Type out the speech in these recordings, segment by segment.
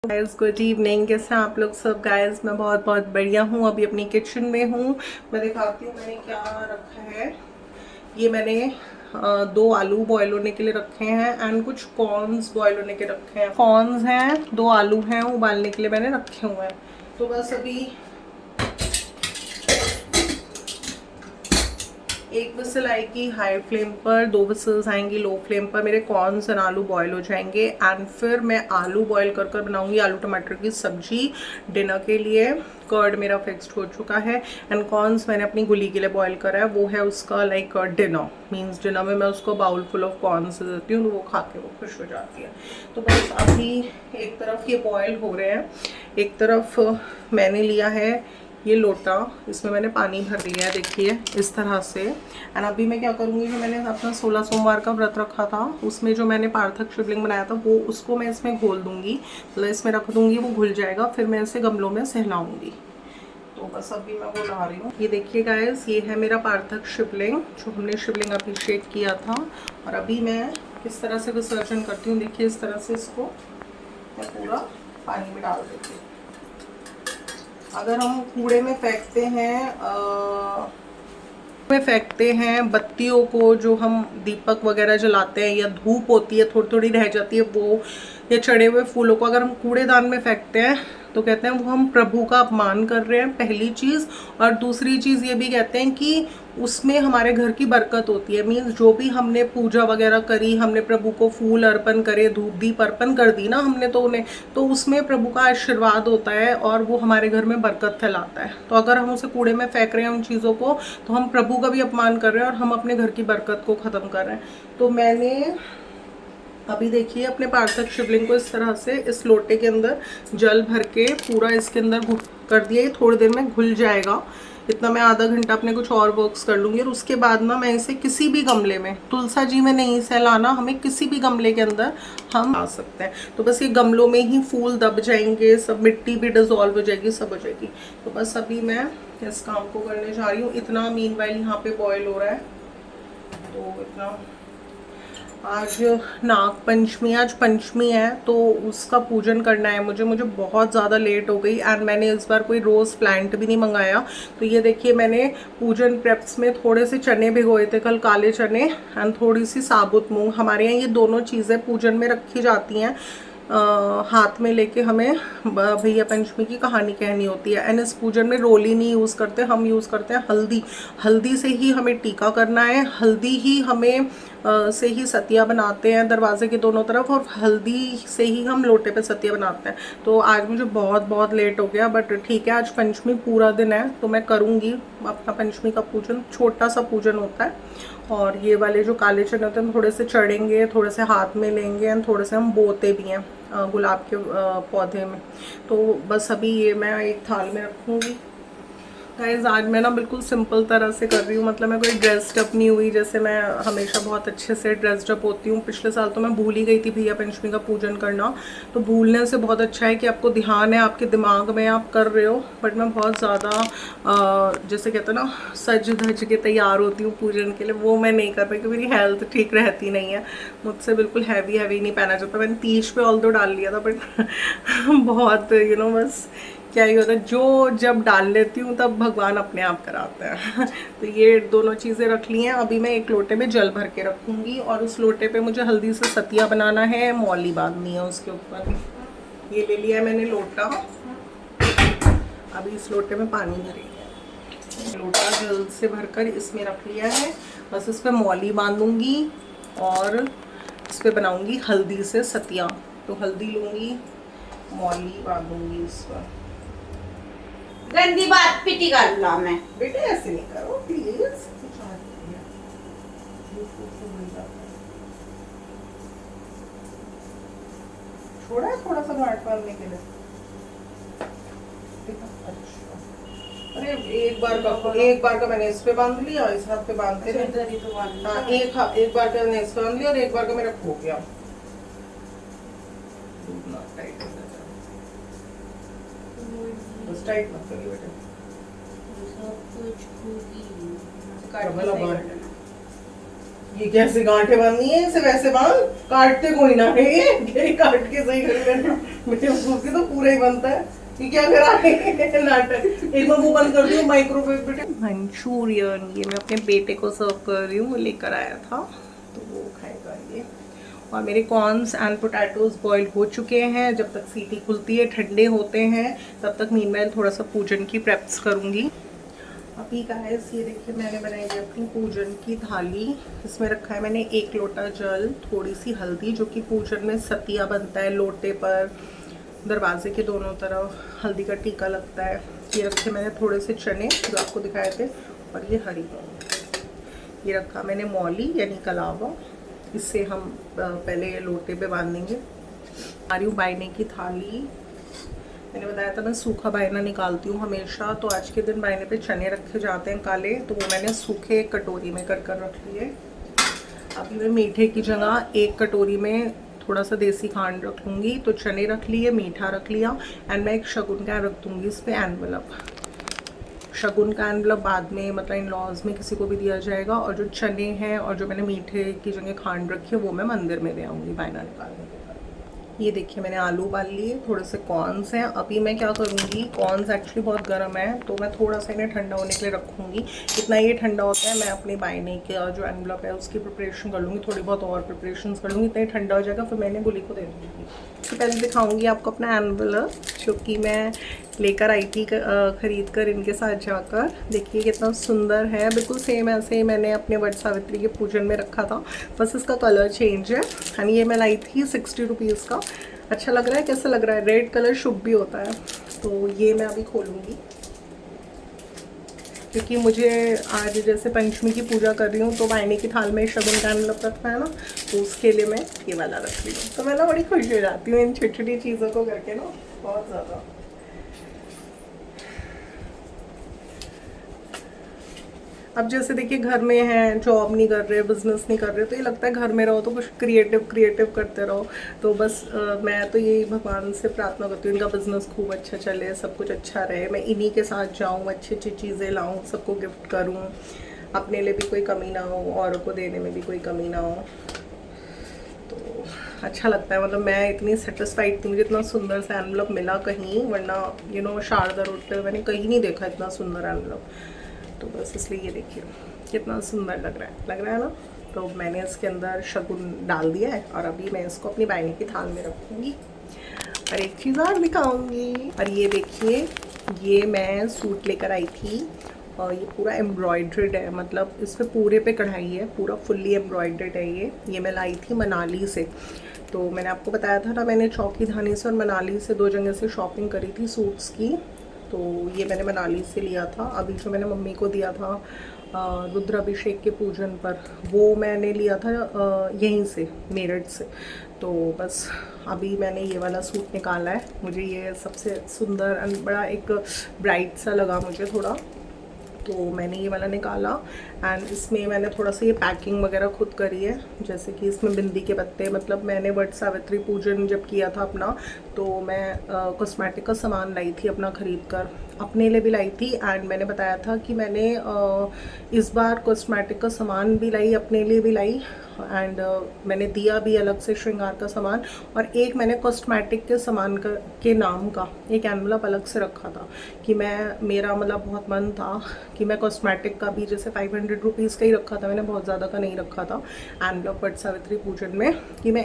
Guys good evening. कैसे हैं आप लोग सब? गाइस मैं बहुत बहुत बढ़िया हूँ। अभी अपनी किचन में हूँ। मैं दिखाती हूँ मैंने क्या रखा है। ये मैंने 2 आलू बॉयल होने के लिए रखे हैं एंड कुछ कॉर्न्स बॉयल होने के रखे हैं। कॉर्न्स हैं, 2 आलू हैं उबालने के लिए मैंने रखे हुए हैं। तो बस अभी एक विसल आएगी हाई फ्लेम पर, 2 विसल्स आएंगी लो फ्लेम पर, मेरे कॉर्न्स एंड आलू बॉयल हो जाएंगे एंड फिर मैं आलू बॉयल कर कर बनाऊंगी आलू टमाटर की सब्जी डिनर के लिए। कर्ड मेरा फिक्स्ड हो चुका है एंड कॉर्न्स मैंने अपनी गुली के लिए बॉयल करा है। वो है उसका लाइक डिनर, मीन्स डिनर में मैं उसको बाउल फुल ऑफ कॉर्न्स देती हूँ तो वो खा के वो खुश हो जाती है। तो बस अभी एक तरफ ये बॉयल हो रहे हैं, एक तरफ मैंने लिया है ये लोटा, इसमें मैंने पानी भर लिया है देखिए इस तरह से। एंड अभी मैं क्या करूँगी, जो मैंने अपना 16 सोमवार का व्रत रखा था उसमें जो मैंने पार्थक शिवलिंग बनाया था वो उसको मैं इसमें घोल दूँगी, मतलब इसमें रख दूँगी, वो घुल जाएगा, फिर मैं इसे गमलों में सहलाऊँगी। तो बस अभी मैं वो ला रही हूँ। ये देखिए गाइस, ये है मेरा पार्थक शिवलिंग जो हमने शिवलिंग अभिषेक किया था। और अभी मैं किस तरह से विसर्जन करती हूँ देखिए, इस तरह से इसको मैं पूरा पानी में डाल देती हूँ। अगर हम कूड़े में फेंकते हैं बत्तियों को, जो हम दीपक वगैरह जलाते हैं, या धूप होती है थोड़ी थोड़ी रह जाती है वो, या चढ़े हुए फूलों को अगर हम कूड़ेदान में फेंकते हैं तो कहते हैं वो हम प्रभु का अपमान कर रहे हैं, पहली चीज़। और दूसरी चीज़ ये भी कहते हैं कि उसमें हमारे घर की बरकत होती है। मीन्स जो भी हमने पूजा वगैरह करी, हमने प्रभु को फूल अर्पण करे, धूप दीप अर्पण कर दी ना हमने, तो उन्हें तो उसमें प्रभु का आशीर्वाद होता है और वो हमारे घर में बरकत फैलाता है। तो अगर हम उसे कूड़े में फेंक रहे हैं उन चीज़ों को, तो हम प्रभु का भी अपमान कर रहे हैं और हम अपने घर की बरकत को ख़त्म कर रहे हैं। तो मैंने अभी देखिए अपने पार्थक शिवलिंग को इस तरह से इस लोटे के अंदर जल भर के पूरा इसके अंदर कर दिया। ये थोड़ी देर में घुल जाएगा। इतना मैं आधा घंटा अपने कुछ और वर्क्स कर लूँगी और उसके बाद ना मैं इसे किसी भी गमले में, तुलसा जी में नहीं सहलाना, हमें किसी भी गमले के अंदर हम ला सकते हैं। तो बस ये गमलों में ही फूल दब जाएंगे, सब मिट्टी भी डिजॉल्व हो जाएगी, सब हो जाएगी। तो बस अभी मैं इस काम को करने जा रही हूँ। इतना मीनवाइल यहाँ पे बॉयल हो रहा है। तो इतना आज नाग पंचमी, आज पंचमी है तो उसका पूजन करना है मुझे बहुत ज़्यादा लेट हो गई एंड मैंने इस बार कोई रोज़ प्लांट भी नहीं मंगाया। तो ये देखिए मैंने पूजन प्रेप्स में थोड़े से चने भिगोए थे कल, काले चने एंड थोड़ी सी साबुत मूंग। हमारे यहाँ ये दोनों चीज़ें पूजन में रखी जाती हैं। हाथ में लेके हमें भैया पंचमी की कहानी कहनी होती है। एंड इस पूजन में रोली नहीं यूज़ करते, हम यूज़ करते हैं हल्दी। हल्दी से ही हमें टीका करना है, हल्दी ही हमें से ही सतिया बनाते हैं दरवाजे के दोनों तरफ, और हल्दी से ही हम लोटे पे सतिया बनाते हैं। तो आज मुझे बहुत बहुत लेट हो गया, बट ठीक है, आज पंचमी पूरा दिन है तो मैं करूँगी अपना पंचमी का पूजन। छोटा सा पूजन होता है। और ये वाले जो काले चने होते हैं थोड़े से चढ़ेंगे, थोड़े से हाथ में लेंगे एंड थोड़े से हम बोते भी हैं गुलाब के पौधे में। तो बस अभी ये मैं एक थाल में रखूँगी। गाइस आज मैं ना बिल्कुल सिंपल तरह से कर रही हूँ, मतलब मैं कोई ड्रेस्ड अप नहीं हुई, जैसे मैं हमेशा बहुत अच्छे से ड्रेस्ड अप होती हूँ। पिछले साल तो मैं भूल ही गई थी भैया पंचमी का पूजन करना। तो भूलने से बहुत अच्छा है कि आपको ध्यान है, आपके दिमाग में आप कर रहे हो। बट मैं बहुत ज़्यादा जैसे कहते हैं ना सज धज के तैयार होती हूँ पूजन के लिए, वो मैं नहीं कर पाई क्योंकि मेरी हेल्थ ठीक रहती नहीं है। मुझसे बिल्कुल हैवी नहीं पहना जाता। मैंने तीज पे ऑल दो डाल लिया था, बट बहुत बस क्या ही होता है, जो जब डाल लेती हूँ तब भगवान अपने आप कराते हैं। तो ये दोनों चीज़ें रख ली हैं। अभी मैं एक लोटे में जल भर के रखूँगी और उस लोटे पे मुझे हल्दी से सतिया बनाना है, मौली बांधनी है उसके ऊपर। ये ले लिया है मैंने लोटा। अभी इस लोटे में पानी भरेंगे। लोटा जल से भरकर इसमें रख लिया है। बस इस पर मौली बांधूंगी और इस पर बनाऊँगी हल्दी से सतिया। तो हल्दी लूँगी, मौली बांधूंगी इस पर। गंदी बात पिटी कर ला मैं। बेटे ऐसे नहीं करो प्लीज। छोड़ा है थोड़ा सा गांठ बांधने के लिए। अच्छा, अरे एक बार का मैंने इस पे बांध लिया, इस हाथ पे बांधते रहे। हाँ, एक बार का मैंने इस पे बांध लिया और एक बार का मेरा खो गया। टाइट मत करिए बेटा। ये कैसे गांठे बांधनी है, इसे वैसे बांध, काटते कोई ना है ये काट के सही कर लेना। मेरे बेवकूफी तो पूरा ही बनता है कि क्या करा है नाटक। एक बार वो बंद कर दूँ माइक्रोवेव बेटे। मंचूरियन ये मैं अपने बेटे को सर्व कर रही हूँ, वो लेकर आया था तो वो खाएगा ये। और मेरे कॉर्न्स एंड पोटैटोज बॉईल हो चुके हैं। जब तक सीटी खुलती है ठंडे होते हैं तब तक मीनवाइल थोड़ा सा पूजन की प्रेप्स करूँगी। अभी गाइस ये देखिए मैंने बनाई है अपनी पूजन की थाली। इसमें रखा है मैंने 1 लोटा जल, थोड़ी सी हल्दी, जो कि पूजन में सतिया बनता है लोटे पर, दरवाजे के दोनों तरफ हल्दी का टीका लगता है। ये रखे मैंने थोड़े से चने जो आपको दिखाए थे, और ये हरी मूंग। ये रखा मैंने मौली यानी कलावा, इससे हम पहले लोटे पे बांधेंगे। आ रही हूँ बायने की थाली। मैंने बताया था मैं सूखा बायना निकालती हूँ हमेशा, तो आज के दिन बायने पे चने रखे जाते हैं काले, तो वो मैंने सूखे कटोरी में कर रख लिए। अभी मैं मीठे की जगह 1 कटोरी में थोड़ा सा देसी खांड रख लूँगी। तो चने रख लिए, मीठा रख लिया, एंड मैं एक शगुन का रख दूँगी इस पर एनवलप। शगुन का एनवलप बाद में मतलब इन लॉज में किसी को भी दिया जाएगा। और जो चने हैं और जो मैंने मीठे की जगह खांड रखी है वो मैं मंदिर में दे आऊँगी बायना निकालने के बाद। ये देखिए मैंने आलू उबाल लिए, थोड़े से कॉर्न्स हैं। अभी मैं क्या करूँगी, कॉर्न्स एक्चुअली बहुत गर्म है तो मैं थोड़ा सा इन्हें ठंडा होने के लिए रखूँगी। इतना ये ठंडा होता है मैं अपनी बायने के जो एनवलप है उसकी प्रिपरेशन कर लूँगी, थोड़ी बहुत और प्रिपरेशन कर लूँगी। इतना ही ठंडा हो जाएगा फिर मैंने गुली को दे दूँगी। तो पहले दिखाऊँगी आपको अपना एनवलप जो कि मैं लेकर आई थी ख़रीद कर इनके साथ जाकर। देखिए कितना सुंदर है, बिल्कुल सेम ऐसे ही मैंने अपने वट सावित्री के पूजन में रखा था, बस इसका कलर चेंज है। एंड ये मैं लाई थी 60 रुपीज़ का। अच्छा लग रहा है, कैसा लग रहा है? रेड कलर शुभ भी होता है। तो ये मैं अभी खोलूँगी क्योंकि मुझे आज जैसे पंचमी की पूजा कर रही हूँ तो बायने की थाल में शगुन का एनवलप रखना है ना, तो उसके लिए मैं ये वाला रख रही हूँ। तो मैं ना बड़ी खुश हो जाती हूँ इन छोटी छोटी चीज़ों को करके ना, बहुत ज़्यादा। अब जैसे देखिए घर में हैं, जॉब नहीं कर रहे, बिजनेस नहीं कर रहे, तो ये लगता है घर में रहो तो कुछ क्रिएटिव करते रहो। तो बस मैं तो यही भगवान से प्रार्थना करती हूँ इनका बिजनेस खूब अच्छा चले, सब कुछ अच्छा रहे, मैं इन्हीं के साथ जाऊँ, अच्छी अच्छी चीज़ें लाऊँ, सबको गिफ्ट करूँ, अपने लिए भी कोई कमी ना हो, औरों को देने में भी कोई कमी ना हो। तो अच्छा लगता है, मतलब मैं इतनी सेटिस्फाइड थी, मुझे इतना सुंदर सा एनवलप मिला कहीं, वरना शारदा रोड पे मैंने कहीं नहीं देखा इतना सुंदर एनवलप। तो बस इसलिए ये देखिए कितना सुंदर लग रहा है ना। तो मैंने इसके अंदर शगुन डाल दिया है और अभी मैं इसको अपनी बायने की थाल में रखूँगी और एक चीज़ और दिखाऊँगी। और ये देखिए ये मैं सूट लेकर आई थी और ये पूरा एम्ब्रॉयड्रेड है, मतलब इस पर पूरे पे कढ़ाई है, पूरा फुल्ली एम्ब्रॉयड्रेड है। ये मैं लाई थी मनाली से। तो मैंने आपको बताया था ना, मैंने चौकी धानी से और मनाली से 2 जगह से शॉपिंग करी थी सूट्स की। तो ये मैंने मनाली से लिया था। अभी जो मैंने मम्मी को दिया था रुद्राभिषेक के पूजन पर, वो मैंने लिया था यहीं से, मेरठ से। तो बस अभी मैंने ये वाला सूट निकाला है। मुझे ये सबसे सुंदर एंड बड़ा एक ब्राइट सा लगा मुझे थोड़ा, तो मैंने ये वाला निकाला। एंड इसमें मैंने थोड़ा सा ये पैकिंग वगैरह खुद करी है, जैसे कि इसमें बिंदी के पत्ते, मतलब मैंने वट सावित्री पूजन जब किया था अपना, तो मैं कॉस्मेटिक का सामान लाई थी अपना ख़रीद कर, अपने लिए भी लाई थी। एंड मैंने बताया था कि मैंने इस बार कॉस्मेटिक का सामान भी लाई, अपने लिए भी लाई, एंड मैंने दिया भी अलग से श्रृंगार का सामान, और एक मैंने कॉस्मेटिक के सामान के नाम का एक एनवलप अलग से रखा था कि मेरा मतलब बहुत मन था कि मैं कॉस्मेटिक का भी, जैसे 500 रुपीज़ का ही रखा था मैंने, बहुत ज़्यादा का नहीं रखा था एनवलप वट सावित्री पूजन में, कि मैं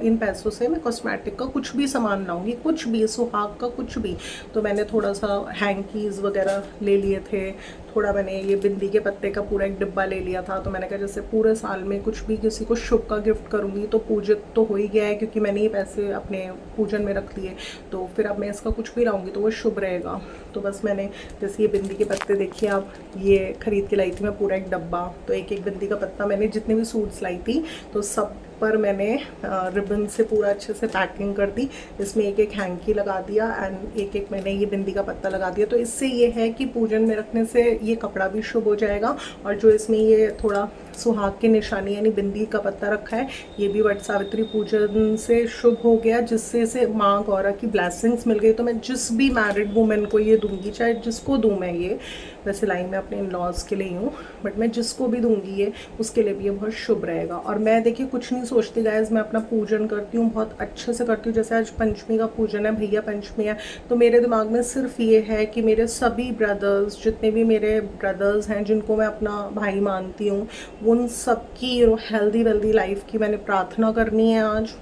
इन पैसों से मैं कॉस्मेटिक का कुछ भी सामान लाऊंगी, कुछ भी, सुहाग का कुछ भी। तो मैंने थोड़ा सा हैंकीज़ वगैरह ले लिए थे, थोड़ा मैंने ये बिंदी के पत्ते का पूरा एक डिब्बा ले लिया था। तो मैंने कहा जैसे पूरे साल में कुछ भी किसी को शुभ का गिफ्ट करूँगी तो पूजित तो हो ही गया है, क्योंकि मैंने ये पैसे अपने पूजन में रख लिए, तो फिर अब मैं इसका कुछ भी लाऊंगी तो वो शुभ रहेगा। तो बस मैंने जैसे ये बिंदी के पत्ते देखिए आप, ये खरीद के लाई थी मैं पूरा एक डब्बा। तो एक बिंदी का पत्ता मैंने जितने भी सूट्स लाई थी तो सब पर मैंने रिबन से पूरा अच्छे से पैकिंग कर दी, इसमें एक हैंकी लगा दिया एंड एक मैंने ये बिंदी का पत्ता लगा दिया। तो इससे ये है कि पूजन में रखने से ये कपड़ा भी शुभ हो जाएगा, और जो इसमें ये थोड़ा सुहाग की निशानी यानी बिंदी का पत्ता रखा है। ये भी वट सावित्री पूजन से शुभ हो गया, जिससे से माँ गौरा की ब्लेसिंग्स मिल गई। तो मैं जिस भी मैरिड वुमेन को ये दूंगी, चाहे जिसको दूँ मैं ये, वैसे लाई मैं अपने इन लॉज के लिए ही हूँ, बट मैं जिसको भी दूंगी ये, उसके लिए भी ये बहुत शुभ रहेगा। और मैं देखिए कुछ नहीं सोचती गाइस, मैं अपना पूजन करती हूँ, बहुत अच्छे से करती हूँ। जैसे आज पंचमी का पूजन है, भैया पंचमी है, तो मेरे दिमाग में सिर्फ ये है कि मेरे सभी ब्रदर्स, जितने भी मेरे ब्रदर्स हैं जिनको मैं अपना भाई मानती हूँ, उन सबकी हेल्दी वेल्दी लाइफ की मैंने प्रार्थना करनी है आज।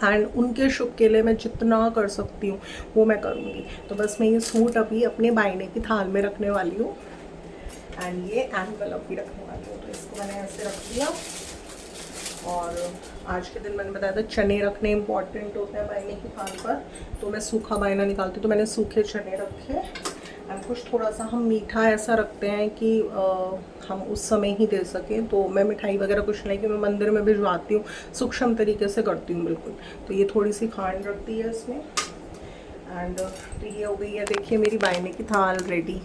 एंड उनके शुभ के लिए मैं जितना कर सकती हूँ वो मैं करूँगी। तो बस मैं ये सूट अभी अपने बायने की थाल में रखने वाली हूँ, एंड ये एनवेलप भी रखने वाली हूँ। तो इसको मैंने ऐसे रख दिया। और आज के दिन मैंने बताया था चने रखने इंपॉर्टेंट होते हैं बायने की थाल पर, तो मैं सूखा बायना निकालती हूँ, तो मैंने सूखे चने रखे। एंड कुछ थोड़ा सा हम मीठा ऐसा रखते हैं कि हम उस समय ही दे सकें। तो मैं मिठाई वगैरह कुछ नहीं, कि मैं मंदिर में भिजवाती हूँ, सूक्ष्म तरीके से करती हूँ बिल्कुल। तो ये थोड़ी सी खांड रख दी है इसमें। एंड तो ये हो गई है, देखिए मेरी बायने की थाल रेडी।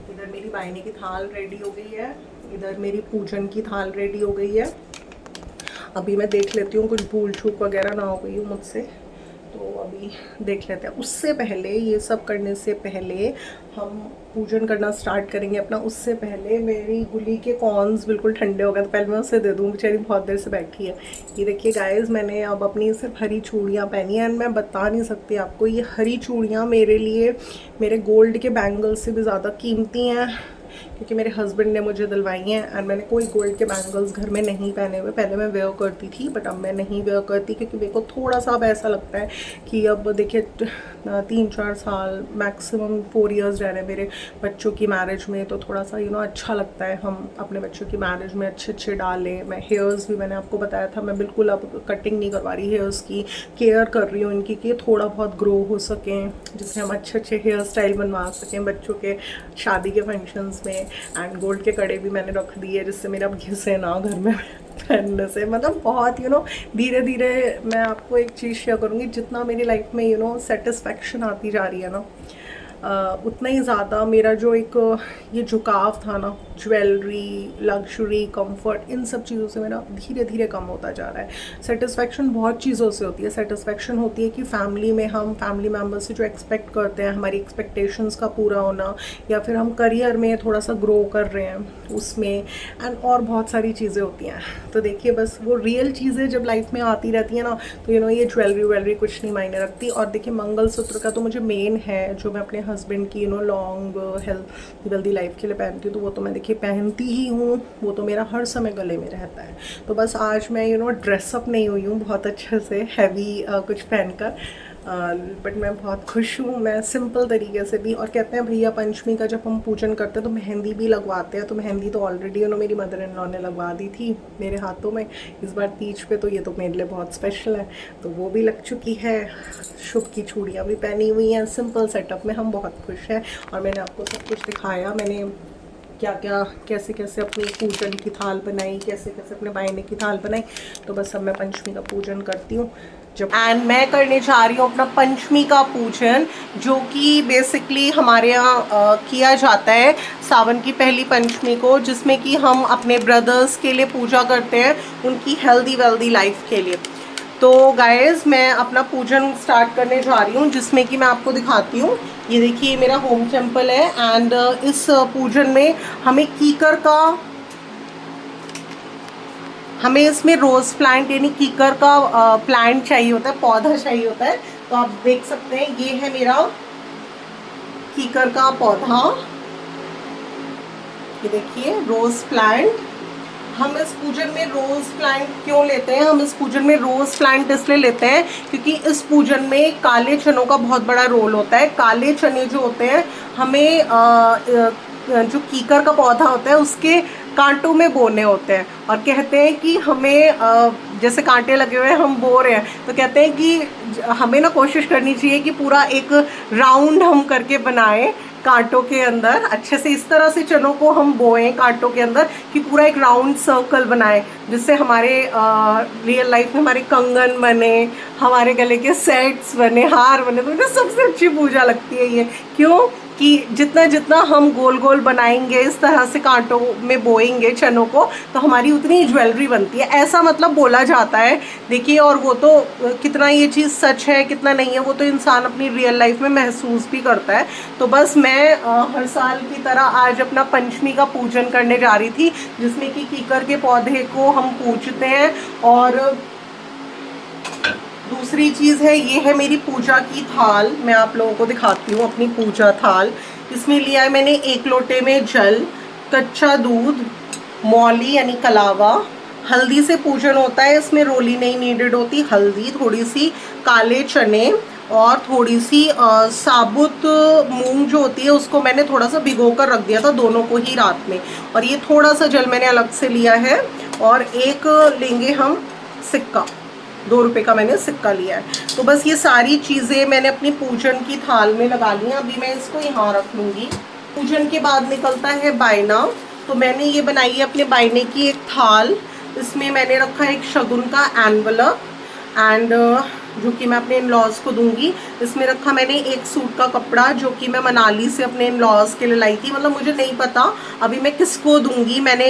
इधर मेरी बायने की थाल रेडी हो गई है, इधर मेरी पूजन की थाल रेडी हो गई है। अभी मैं देख लेती हूँ कुछ भूल चूक वगैरह ना हो गई हो मुझसे, तो अभी देख लेते हैं। उससे पहले, ये सब करने से पहले हम पूजन करना स्टार्ट करेंगे अपना, उससे पहले मेरी गुली के कॉर्न्स बिल्कुल ठंडे हो गए, तो पहले मैं उसे दे दूँ, बेचारी बहुत देर से बैठी है। ये देखिए गाइस, मैंने अब अपनी सिर्फ हरी चूड़ियाँ पहनी हैं, एंड मैं बता नहीं सकती आपको, ये हरी चूड़ियाँ मेरे लिए मेरे गोल्ड के बैंगल से भी ज़्यादा कीमती हैं, क्योंकि मेरे हस्बैंड ने मुझे दिलवाई हैं। एंड मैंने कोई गोल्ड के बैंगल्स घर में नहीं पहने हुए। पहले मैं वेयर करती थी, बट अब मैं नहीं वेयर करती, क्योंकि मेरे को थोड़ा सा अब ऐसा लगता है कि अब देखिए 3-4 साल मैक्सिमम 4 इयर्स रह रहे हैं मेरे बच्चों की मैरिज में, तो थोड़ा सा अच्छा लगता है हम अपने बच्चों की मैरिज में अच्छे डालें। मैं हेयर्स भी, मैंने आपको बताया था, मैं बिल्कुल अब कटिंग नहीं करवा रही, हेयर्स की केयर कर रही हूँ इनकी, कि थोड़ा बहुत ग्रो हो सकें, जिससे हम अच्छे हेयर स्टाइल बनवा सकें बच्चों के शादी के फंक्शंस में। एंड गोल्ड के कड़े भी मैंने रख दिए, जिससे मेरा घिसे ना घर में पहनने से। मतलब बहुत धीरे धीरे मैं आपको एक चीज़ शेयर करूँगी, जितना मेरी लाइफ में सेटिस्फैक्शन आती जा रही है ना, उतना ही ज़्यादा मेरा जो एक ये झुकाव था ना, ज्वेलरी, लग्जरी, कंफर्ट, इन सब चीज़ों से मेरा धीरे धीरे कम होता जा रहा है। सेटिस्फैक्शन बहुत चीज़ों से होती है। सेटिस्फैक्शन होती है कि फैमिली में हम फैमिली मेम्बर्स से जो एक्सपेक्ट करते हैं, हमारी एक्सपेक्टेशंस का पूरा होना, या फिर हम करियर में थोड़ा सा ग्रो कर रहे हैं उसमें, एंड और बहुत सारी चीज़ें होती हैं। तो देखिए बस वो रियल चीज़ें जब लाइफ में आती रहती है ना, तो ये ज्वेलरी कुछ नहीं मायने रखती। और देखिए मंगलसूत्र का तो मुझे मेन है, जो मैं अपने हस्बैंड की लॉन्ग हेल्दी लाइफ के लिए पहनती हूँ, तो वो तो मैं देखिए पहनती ही हूँ, वो तो मेरा हर समय गले में रहता है। तो बस आज मैं ड्रेसअप नहीं हुई हूँ बहुत अच्छे से हैवी कुछ पहनकर, बट मैं बहुत खुश हूँ, मैं सिंपल तरीके से भी। और कहते हैं भैया पंचमी का जब हम पूजन करते हैं तो मेहंदी भी लगवाते हैं, तो मेहंदी तो ऑलरेडी मेरी मदर इन लॉ ने लगवा दी थी मेरे हाथों में इस बार तीज पे, तो ये तो मेरे लिए बहुत स्पेशल है, तो वो भी लग चुकी है। शुभ की चूड़ियाँ भी पहनी हुई हैं, सिंपल सेटअप में हम बहुत खुश हैं। और मैंने आपको सब कुछ दिखाया, मैंने क्या क्या कैसे कैसे अपनी पूजन की थाल बनाई, कैसे कैसे अपने बायने की थाल बनाई। तो बस अब मैं पंचमी का पूजन करती हूँ एंड मैं करने जा रही हूँ अपना पंचमी का पूजन, जो कि बेसिकली हमारे यहाँ किया जाता है सावन की पहली पंचमी को, जिसमें कि हम अपने ब्रदर्स के लिए पूजा करते हैं, उनकी हेल्दी वेल्दी लाइफ के लिए। तो गाइस मैं अपना पूजन स्टार्ट करने जा रही हूँ, जिसमें कि मैं आपको दिखाती हूँ। ये देखिए मेरा होम टेम्पल है, एंड इस पूजन में हमें इसमें रोज़ प्लांट यानी कीकर का प्लांट चाहिए होता है, पौधा चाहिए होता है। तो आप देख सकते हैं ये है मेरा कीकर का पौधा, ये देखिए रोज़ प्लांट। हम इस पूजन में रोज़ प्लांट क्यों लेते हैं? हम इस पूजन में रोज़ प्लांट इसलिए लेते हैं क्योंकि इस पूजन में काले चनों का बहुत बड़ा रोल होता है। काले चने जो होते हैं हमें जो कीकर का पौधा होता है उसके कांटों में बोने होते हैं, और कहते हैं कि हमें जैसे कांटे लगे हुए हैं, हम बो रहे हैं, तो कहते हैं कि हमें ना कोशिश करनी चाहिए कि पूरा एक राउंड हम करके बनाएं कांटों के अंदर, अच्छे से इस तरह से चनों को हम बोएं कांटों के अंदर कि पूरा एक राउंड सर्कल बनाए, जिससे हमारे रियल लाइफ में हमारे कंगन बने, हमारे गले के सेट्स बने, हार बने। तो मुझे सबसे अच्छी पूजा लगती है ये। क्यों? कि जितना जितना हम गोल गोल बनाएंगे, इस तरह से कांटों में बोएंगे चनों को, तो हमारी उतनी ज्वेलरी बनती है, ऐसा मतलब बोला जाता है। देखिए, और वो तो कितना ये चीज़ सच है कितना नहीं है वो तो इंसान अपनी रियल लाइफ में महसूस भी करता है। तो बस मैं हर साल की तरह आज अपना पंचमी का पूजन करने जा रही थी, जिसमें कि कीकर के पौधे को हम पूजते हैं। और दूसरी चीज़ है, ये है मेरी पूजा की थाल। मैं आप लोगों को दिखाती हूँ अपनी पूजा थाल। इसमें लिया है मैंने 1 लोटे में जल, कच्चा दूध, मौली यानी कलावा, हल्दी से पूजन होता है, इसमें रोली नहीं नीडेड होती, हल्दी, थोड़ी सी काले चने और थोड़ी सी साबुत मूंग जो होती है उसको मैंने थोड़ा सा भिगो कर रख दिया था, दोनों को ही रात में। और ये थोड़ा सा जल मैंने अलग से लिया है। और एक लेंगे हम सिक्का, 2 रुपए का मैंने सिक्का लिया है। तो बस ये सारी चीज़ें मैंने अपनी पूजन की थाल में लगा ली हैं। अभी मैं इसको यहाँ रख लूँगी। पूजन के बाद निकलता है बायना, तो मैंने ये बनाई है अपने बायने की एक थाल। इसमें मैंने रखा है एक शगुन का एनवलप एंड जो कि मैं अपने इन लॉज को दूंगी। इसमें रखा मैंने एक सूट का कपड़ा जो कि मैं मनाली से अपने इन लॉज के लिए लाई थी, मतलब मुझे नहीं पता अभी मैं किसको दूंगी। मैंने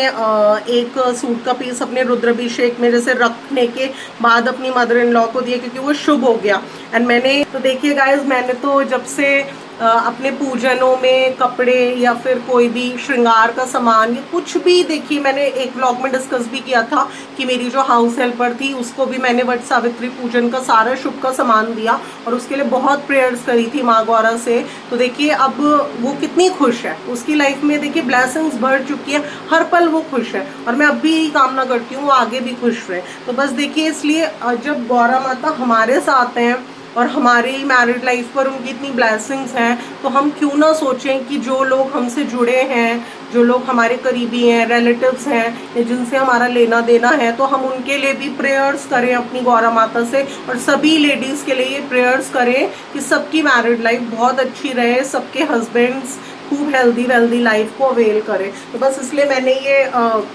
एक सूट का पीस अपने रुद्राभिषेक में जैसे रखने के बाद अपनी मदर इन लॉ को दिया, क्योंकि वो शुभ हो गया। एंड मैंने तो देखिए गाइज, मैंने तो जब से अपने पूजनों में कपड़े या फिर कोई भी श्रृंगार का सामान या कुछ भी, देखिए मैंने एक व्लॉग में डिस्कस भी किया था कि मेरी जो हाउस हेल्पर थी उसको भी मैंने वट सावित्री पूजन का सारा शुभ का सामान दिया और उसके लिए बहुत प्रेयर्स करी थी माँ गौरा से। तो देखिए अब वो कितनी खुश है, उसकी लाइफ में देखिए ब्लेसिंग्स बढ़ चुकी है, हर पल वो खुश है और मैं अब भी यही कामना करती हूँ वो आगे भी खुश रहे। तो बस देखिए, इसलिए जब गौरा माता हमारे साथ हैं और हमारे मैरिड लाइफ पर उनकी इतनी ब्लेसिंग्स हैं, तो हम क्यों ना सोचें कि जो लोग हमसे जुड़े हैं, जो लोग हमारे करीबी हैं, रिलेटिव्स हैं या जिनसे हमारा लेना देना है, तो हम उनके लिए भी प्रेयर्स करें अपनी गौरा माता से। और सभी लेडीज़ के लिए ये प्रेयर्स करें कि सबकी मैरिड लाइफ बहुत अच्छी रहे, सबके हस्बैंड्स खूब हेल्दी वेल्दी लाइफ को अवेल करें। तो बस इसलिए मैंने ये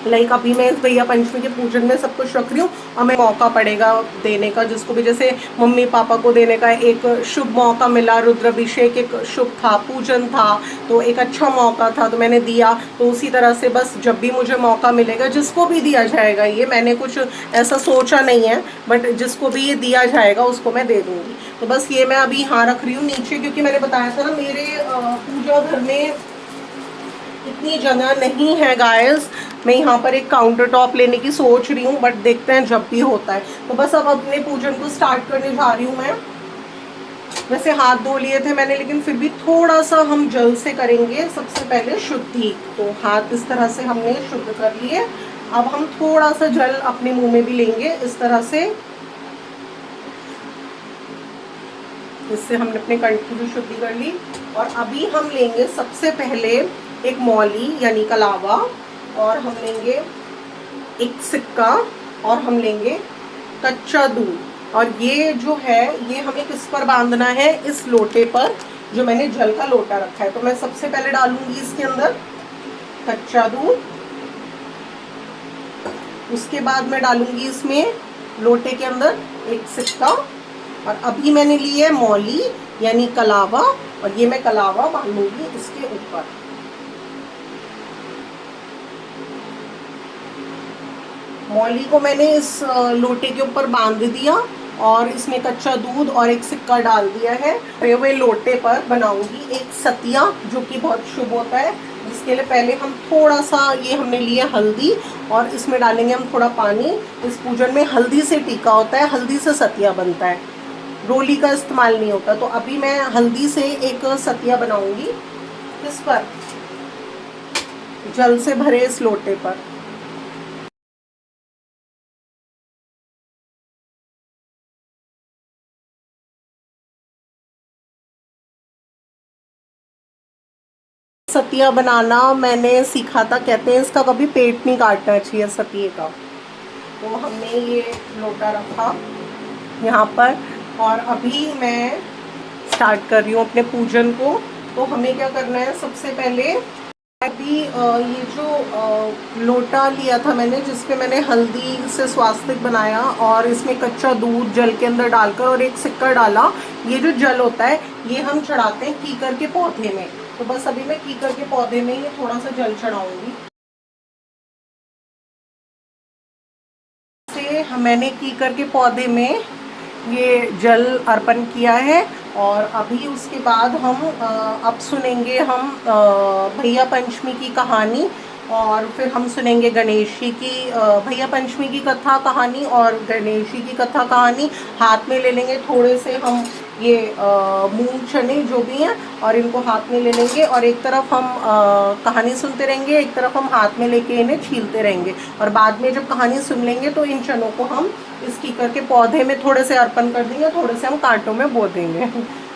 लाइक अभी मैं इस भैया पंचमी के पूजन में सब कुछ रख रही हूँ और मैं मौका पड़ेगा देने का, जिसको भी जैसे मम्मी पापा को देने का एक शुभ मौका मिला, रुद्राभिषेक एक शुभ था, पूजन था, तो एक अच्छा मौका था तो मैंने दिया। तो उसी तरह से बस जब भी मुझे मौका मिलेगा जिसको भी दिया जाएगा, ये मैंने कुछ ऐसा सोचा नहीं है, बट जिसको भी ये दिया जाएगा उसको मैं दे दूँगी। तो बस ये मैं अभी यहाँ रख रही हूँ नीचे, क्योंकि मैंने बताया था ना मेरे पूजा घर में इतनी जगह नहीं है गाइस। मैं यहाँ पर एक काउंटर टॉप लेने की सोच रही हूँ, बट देखते हैं जब भी होता है। तो बस अब अपने पूजन को स्टार्ट करने जा रही हूँ मैं। वैसे हाथ धो लिए थे मैंने, लेकिन फिर भी थोड़ा सा हम जल से करेंगे सबसे पहले शुद्धि। तो हाथ इस तरह से हमने शुद्ध कर लिए। अब हम थोड़ा सा जल अपने मुंह में भी लेंगे इस तरह से, इससे हमने अपने कंठ की भी शुद्धि कर ली। और अभी हम लेंगे सबसे पहले एक मौली यानी कलावा, और हम लेंगे एक सिक्का, और हम लेंगे कच्चा दूध। और ये जो है ये हमें किस पर बांधना है, इस लोटे पर जो मैंने जल का लोटा रखा है। तो मैं सबसे पहले डालूंगी इसके अंदर कच्चा दूध, उसके बाद मैं डालूंगी इसमें लोटे के अंदर एक सिक्का, और अभी मैंने ली है मौली यानी कलावा, और ये मैं कलावा बांधूंगी इसके ऊपर। मौली को मैंने इस लोटे के ऊपर बांध दिया और इसमें कच्चा दूध और एक सिक्का डाल दिया है। हुए लोटे पर बनाऊंगी एक सतिया जो कि बहुत शुभ होता है, जिसके लिए पहले हम थोड़ा सा, ये हमने लिया हल्दी और इसमें डालेंगे हम थोड़ा पानी। इस पूजन में हल्दी से टीका होता है, हल्दी से सतिया बनता है, रोली का इस्तेमाल नहीं होता। तो अभी मैं हल्दी से एक सतिया बनाऊंगी इस पर, जल से भरे इस लोटे पर। सतिया बनाना मैंने सीखा था, कहते हैं इसका कभी पेट नहीं काटना चाहिए सतिये का। तो हमने ये लोटा रखा यहाँ पर और अभी मैं स्टार्ट कर रही हूँ अपने पूजन को। तो हमें क्या करना है, सबसे पहले अभी ये जो लोटा लिया था मैंने, जिसपे मैंने हल्दी से स्वास्तिक बनाया और इसमें कच्चा दूध जल के अंदर डालकर और एक सिक्का डाला। ये जो जल होता है ये हम चढ़ाते हैं कीकर के पौधे में। तो बस अभी मैं कीकर के पौधे में ये थोड़ा सा जल चढ़ाऊंगी। मैंने कीकर के पौधे में ये जल अर्पण किया है और अभी उसके बाद हम अब सुनेंगे हम भैया पंचमी की कहानी और फिर हम सुनेंगे गणेश जी की भैया पंचमी की कथा कहानी और गणेश जी की कथा कहानी। हाथ में ले लेंगे थोड़े से हम ये मूंग चने जो भी हैं और इनको हाथ में ले लेंगे और एक तरफ हम कहानी सुनते रहेंगे, एक तरफ हम हाथ में लेके इन्हें छीलते रहेंगे और बाद में जब कहानी सुन लेंगे तो इन चनों को हम इस कीकर के पौधे में थोड़े से अर्पण कर देंगे, थोड़े से हम कांटों में बो देंगे।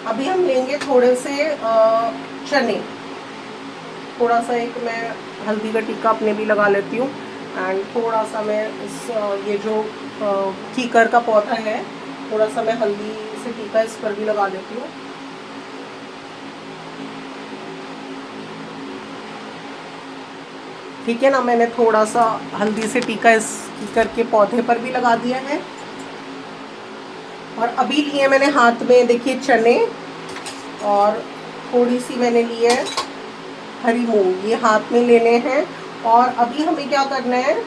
अभी हम लेंगे थोड़े से चने, थोड़ा सा एक मैं हल्दी का टीका अपने भी लगा लेती हूँ एंड थोड़ा सा मैं इस ये जो कीकर का पौधा है थोड़ा सा मैं हल्दी से टीका इस पर भी लगा लेती हूँ। ठीक है ना, मैंने थोड़ा सा हल्दी से टीका इस कीकर के पौधे पर भी लगा दिया है। और अभी लिए मैंने हाथ में देखिए चने और थोड़ी सी मैंने ली है हरी मूंग, ये हाथ में लेने हैं। और अभी हमें क्या करना है,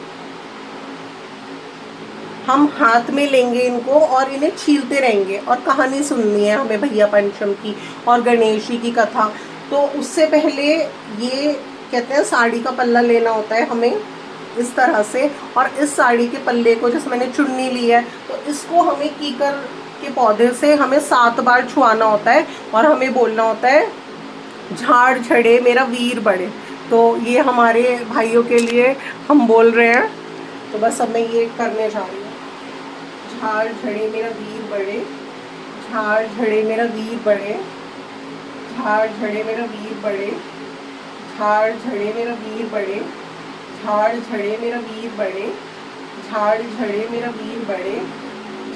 हम हाथ में लेंगे इनको और इन्हें छीलते रहेंगे और कहानी सुननी है हमें भैया पंचम की और गणेश जी की कथा। तो उससे पहले ये कहते हैं साड़ी का पल्ला लेना होता है हमें इस तरह से, और इस साड़ी के पल्ले को जैसे मैंने चुन्नी ली है तो इसको हमें कीकर के पौधे से हमें 7 बार छुआना होता है और हमें बोलना होता है झाड़ झड़े मेरा वीर बढ़े। तो ये हमारे भाइयों के लिए हम बोल रहे हैं, तो बस अब मैं ये करने जा रही हूँ। झाड़ झड़े मेरा वीर बढ़े, झाड़ झड़े मेरा वीर बढ़े, झाड़ झड़े मेरा वीर बढ़े, झाड़ झड़े मेरा वीर बढ़े, झाड़ झड़े मेरा वीर बढ़े, झाड़ झड़े मेरा वीर बढ़े,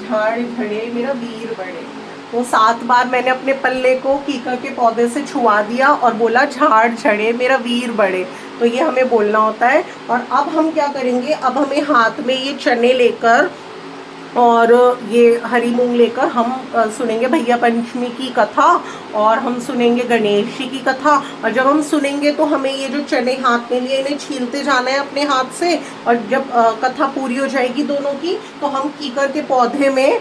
झाड़ झड़े मेरा वीर बढ़े। तो 7 बार मैंने अपने पल्ले को कीकर के पौधे से छुआ दिया और बोला झाड़ झड़े मेरा वीर बढ़े। तो ये हमें बोलना होता है। और अब हम क्या करेंगे, अब हमें हाथ में ये चने लेकर और ये हरी मूंग लेकर हम सुनेंगे भैया पंचमी की कथा और हम सुनेंगे गणेश जी की कथा। और जब हम सुनेंगे तो हमें ये जो चने हाथ में लिए इन्हें छीलते जाना है अपने हाथ से, और जब कथा पूरी हो जाएगी दोनों की तो हम कीकर के पौधे में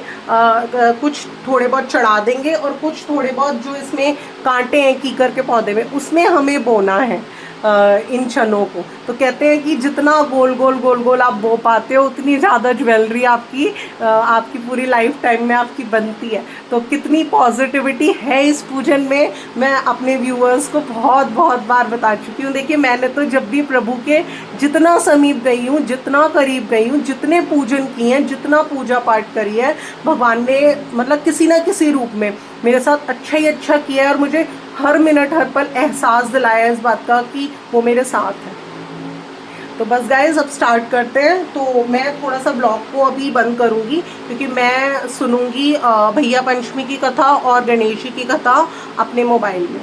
कुछ थोड़े बहुत चढ़ा देंगे और कुछ थोड़े बहुत जो इसमें कांटे हैं कीकर के पौधे में उसमें हमें बोना है इन चनों को। तो कहते हैं कि जितना गोल गोल गोल गोल आप बो पाते हो उतनी ज़्यादा ज्वेलरी आपकी पूरी लाइफ टाइम में आपकी बनती है। तो कितनी पॉजिटिविटी है इस पूजन में, मैं अपने व्यूअर्स को बहुत बहुत बार बता चुकी हूँ। देखिए मैंने तो जब भी प्रभु के जितना समीप गई हूँ, जितना करीब गई हूँ, जितने पूजन किए हैं, जितना पूजा पाठ करी है, भगवान ने मतलब किसी ना किसी रूप में मेरे साथ अच्छा ही अच्छा किया है और मुझे हर मिनट हर पल एहसास दिलाया इस बात का कि वो मेरे साथ है। तो बस गाइस अब स्टार्ट करते हैं। तो मैं थोड़ा सा ब्लॉग को अभी बंद करूंगी क्योंकि मैं सुनूंगी भैया पंचमी की कथा और गणेश जी की कथा अपने मोबाइल में।